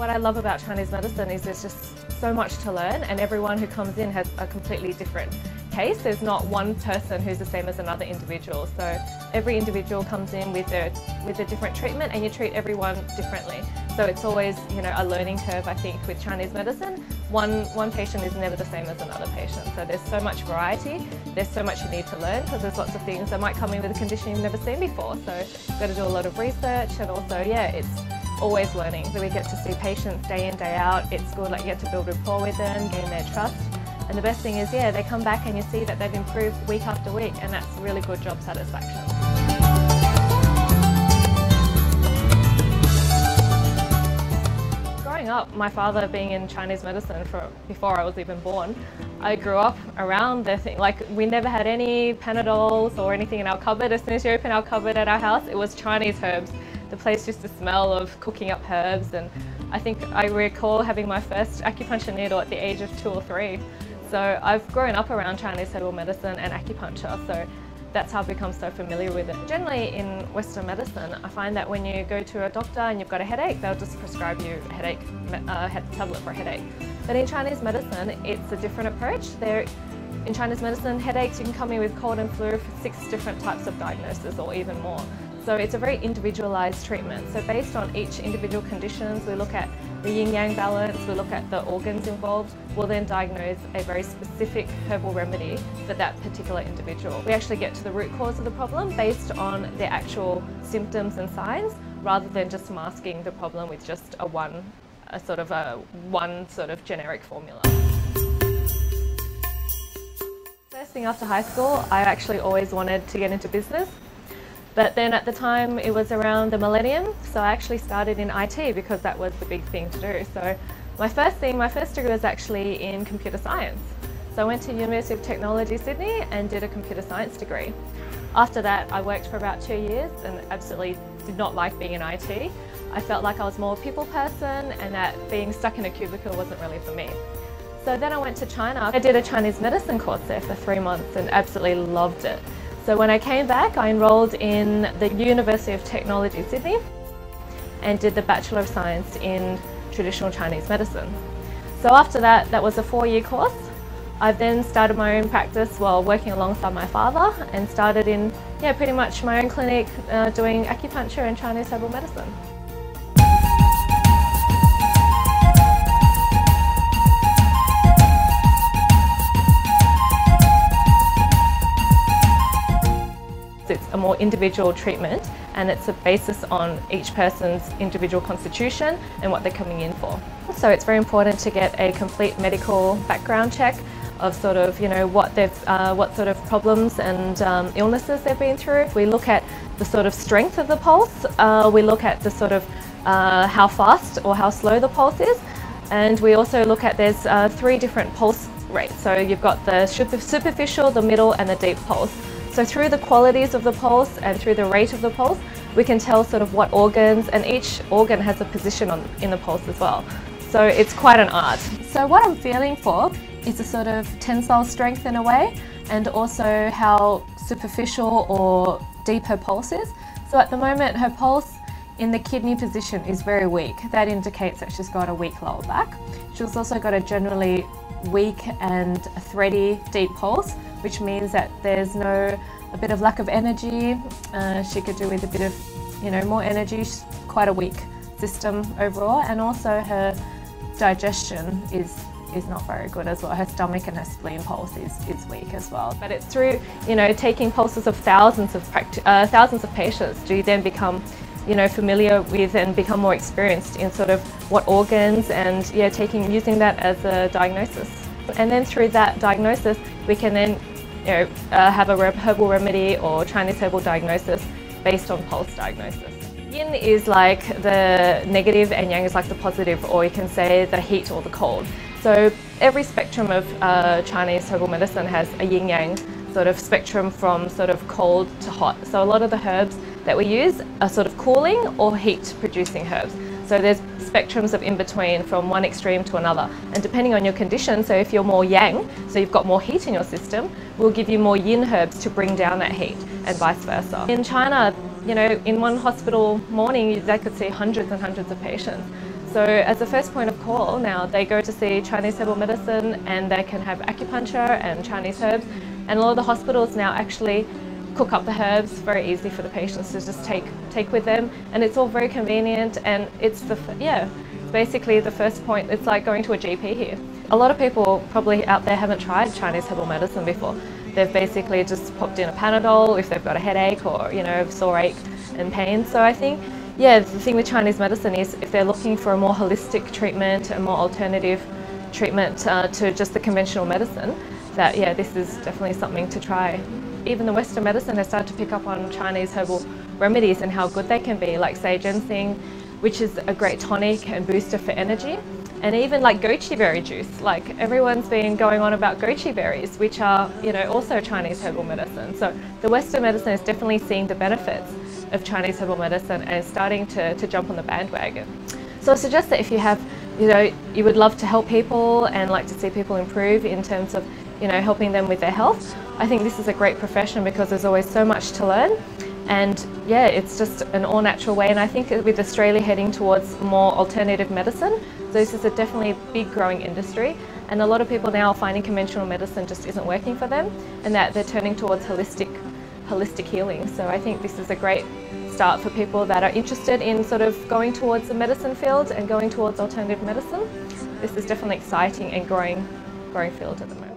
What I love about Chinese medicine is there's just so much to learn, and everyone who comes in has a completely different case. There's not one person who's the same as another individual. So every individual comes in with a different treatment, and you treat everyone differently. So it's always, you know, a learning curve, I think, with Chinese medicine. One patient is never the same as another patient. So there's so much variety, there's so much you need to learn, because there's lots of things that might come in with a condition you've never seen before. So you've got to do a lot of research, and also, yeah, it's always learning. So we get to see patients day in, day out. It's good, like you get to build rapport with them, gain their trust. And the best thing is, yeah, they come back and you see that they've improved week after week, and that's really good job satisfaction. Growing up, my father being in Chinese medicine before I was even born, I grew up around the thing. Like, we never had any Panadols or anything in our cupboard. As soon as you open our cupboard at our house, it was Chinese herbs. The place used to smell of cooking up herbs, and I think I recall having my first acupuncture needle at the age of 2 or 3. So I've grown up around Chinese herbal medicine and acupuncture, so that's how I've become so familiar with it. Generally in Western medicine, I find that when you go to a doctor and you've got a headache, they'll just prescribe you a headache tablet for a headache. But in Chinese medicine, it's a different approach. In Chinese medicine, headaches, you can come in with cold and flu for 6 different types of diagnosis or even more. So it's a very individualised treatment. So based on each individual conditions, we look at the yin-yang balance, we look at the organs involved. We'll then diagnose a very specific herbal remedy for that particular individual. We actually get to the root cause of the problem based on their actual symptoms and signs, rather than just masking the problem with just one sort of generic formula. First thing after high school, I actually always wanted to get into business. But then at the time it was around the millennium, so I actually started in IT because that was the big thing to do. So my first degree was actually in computer science. So I went to University of Technology Sydney and did a computer science degree. After that I worked for about 2 years and absolutely did not like being in IT. I felt like I was more a people person, and that being stuck in a cubicle wasn't really for me. So then I went to China. I did a Chinese medicine course there for 3 months and absolutely loved it. So when I came back, I enrolled in the University of Technology Sydney and did the Bachelor of Science in Traditional Chinese Medicine. So after that, that was a 4-year course. I've then started my own practice while working alongside my father, and started in pretty much my own clinic doing acupuncture and Chinese herbal medicine. It's a more individual treatment, and it's a basis on each person's individual constitution and what they're coming in for. So it's very important to get a complete medical background check of sort of, you know, what sort of problems and illnesses they've been through. We look at the sort of strength of the pulse, we look at the sort of how fast or how slow the pulse is, and we also look at there's 3 different pulse rates. So you've got the superficial, the middle and the deep pulse. So through the qualities of the pulse and through the rate of the pulse, we can tell sort of what organs, and each organ has a position in the pulse as well. So it's quite an art. So what I'm feeling for is a sort of tensile strength in a way, and also how superficial or deep her pulse is. So at the moment, her pulse in the kidney position is very weak. That indicates that she's got a weak lower back. She's also got a generally weak and thready deep pulse, which means that there's a bit of lack of energy. She could do with a bit of, more energy. She's quite a weak system overall, and also her digestion is not very good as well. Her stomach and her spleen pulse is weak as well. But it's through, taking pulses of thousands of patients, do you then become familiar with and become more experienced in sort of what organs, and using that as a diagnosis. And then through that diagnosis, we can then have a herbal remedy or Chinese herbal diagnosis based on pulse diagnosis. Yin is like the negative and yang is like the positive, or you can say the heat or the cold. So every spectrum of Chinese herbal medicine has a yin-yang sort of spectrum from sort of cold to hot. So a lot of the herbs that we use are sort of cooling or heat producing herbs. So there's spectrums of in between from one extreme to another. And depending on your condition, so if you're more yang, so you've got more heat in your system, we'll give you more yin herbs to bring down that heat, and vice versa. In China, in one hospital morning, they could see hundreds and hundreds of patients. So as a first point of call now, they go to see Chinese herbal medicine, and they can have acupuncture and Chinese herbs. And a lot of the hospitals now actually cook up the herbs, very easy for the patients to just take with them, and it's all very convenient, and it's basically the first point. It's like going to a GP here. A lot of people probably out there haven't tried Chinese herbal medicine before. They've basically just popped in a Panadol if they've got a headache or, you know, sore ache and pain. So I think, yeah, the thing with Chinese medicine is if they're looking for a more holistic treatment, a more alternative treatment to just the conventional medicine, that, yeah, this is definitely something to try. Even the Western medicine has started to pick up on Chinese herbal remedies and how good they can be, like say ginseng, which is a great tonic and booster for energy. And even like goji berry juice, like everyone's been going on about goji berries, which are, you know, also Chinese herbal medicine. So the Western medicine is definitely seeing the benefits of Chinese herbal medicine and is starting to jump on the bandwagon. So I suggest that if you have, you know, you would love to help people and like to see people improve in terms of, you know, helping them with their health, I think this is a great profession because there's always so much to learn. And yeah, it's just an all-natural way. And I think with Australia heading towards more alternative medicine, this is a definitely big growing industry. And a lot of people now are finding conventional medicine just isn't working for them, and that they're turning towards holistic healing. So I think this is a great start for people that are interested in sort of going towards the medicine field and going towards alternative medicine. This is definitely exciting and growing field at the moment.